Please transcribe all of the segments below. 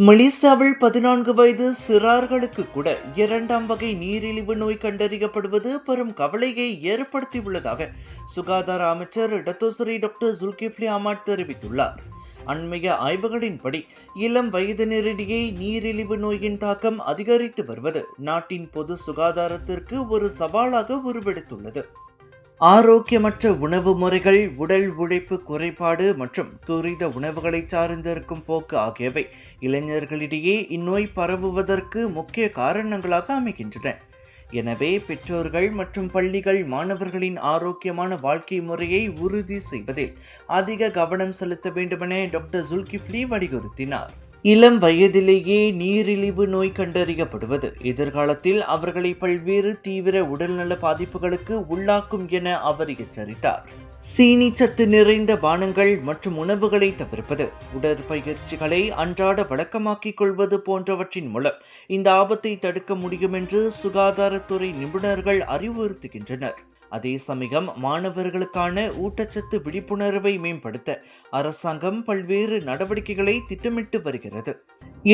மலேசியாவில் 14 வயது சிறார்களுக்கு கூட 2ஆம் வகை நீரிழிவு நோய் கண்டறியப்படுவது பெரும் கவலையை ஏற்படுத்தியுள்ளதாக சுகாதார அமைச்சர் டத்தோசரி டாக்டர் ஜுல்கிஃப்லி அஹ்மத் தெரிவித்துள்ளார். அண்மைய ஆய்வுகளின்படி இளம் வயதினரிடையே நீரிழிவு நோயின் தாக்கம் அதிகரித்து வருவது நாட்டின் பொது சுகாதாரத்திற்கு ஒரு சவாலாக உருவெடுத்துள்ளது. ஆரோக்கியமற்ற உணவு முறைகள், உடல் உழைப்பு குறைபாடு மற்றும் துரித உணவுகளை சார்ந்திருக்கும் போக்கு ஆகியவை இளைஞர்களிடையே இந்நோய் பரவுவதற்கு முக்கிய காரணங்களாக அமைகின்றன. எனவே பெற்றோர்கள் மற்றும் பள்ளிகள் மாணவர்களின் ஆரோக்கியமான வாழ்க்கை முறையை உறுதி செய்வதில் அதிக கவனம் செலுத்த வேண்டுமென டாக்டர் ஜுல்கிஃப்லி வலியுறுத்தினார். இளம் வயதிலேயே நீரிழிவு நோய் கண்டறியப்படுவது எதிர்காலத்தில் அவர்களை பல்வேறு தீவிர உடல்நல பாதிப்புகளுக்கு உள்ளாக்கும் என அவர் எச்சரித்தார். சீனி சத்து நிறைந்த பானங்கள் மற்றும் உணவுகளை தவிர்ப்பது, உடற்பயிற்சிகளை அன்றாட வழக்கமாக்கிக் கொள்வது போன்றவற்றின் மூலம் இந்த ஆபத்தை தடுக்க முடியும் என்று சுகாதாரத்துறை நிபுணர்கள் அறிவுறுத்துகின்றனர். அதே சமயம் மாணவர்களுக்கான ஊட்டச்சத்து விழிப்புணர்வை மேம்படுத்த அரசாங்கம் பல்வேறு நடவடிக்கைகளை திட்டமிட்டு வருகிறது.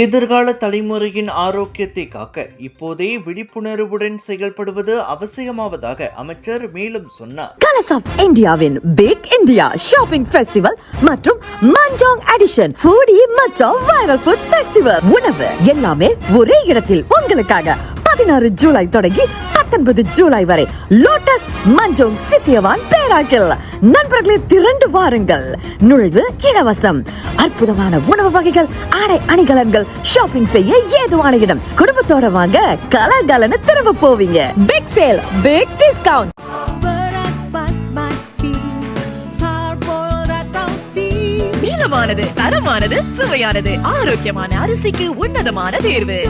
எதிர்கால தலைமுறையின் ஆரோக்கியத்தை காக்க இப்போதே விழிப்புணர்வுடன் செயல்படுவது அவசியமாவதாக அமைச்சர் மேலும் சொன்னார். கலர்ஸ் ஆஃப் இந்தியாவின் பிக் இந்தியா ஷாப்பிங் ஃபெஸ்டிவல் மற்றும் மஞ்சாங் எடிஷன் ஃபுடி மச்சா வைரல் ஃபுட் ஃபெஸ்டிவல். உணவு எல்லாமே ஒரே இடத்தில் உங்களுக்காக 16 ஜூலை தொடங்கி 19 ஜூலை வரை லோட்டஸ் மஞ்சோங் சித்தியவான் பேராக்கில். நண்பர்களே, திரண்டு வாருங்கள். நுழைவு இலவசம். அற்புதமான உணவு வகைகள், ஆடை அணிகலன்கள், ஷாப்பிங் செய்ய ஏதுவான இடம். குடும்பத்தோட வாங்க, கலகலன்னு திரும்ப போவீங்க. Big sale, big discount. நீளமானது, தரமானது, சுவையானது, ஆரோக்கியமான அரிசிக்கு உன்னதமான தேர்வு.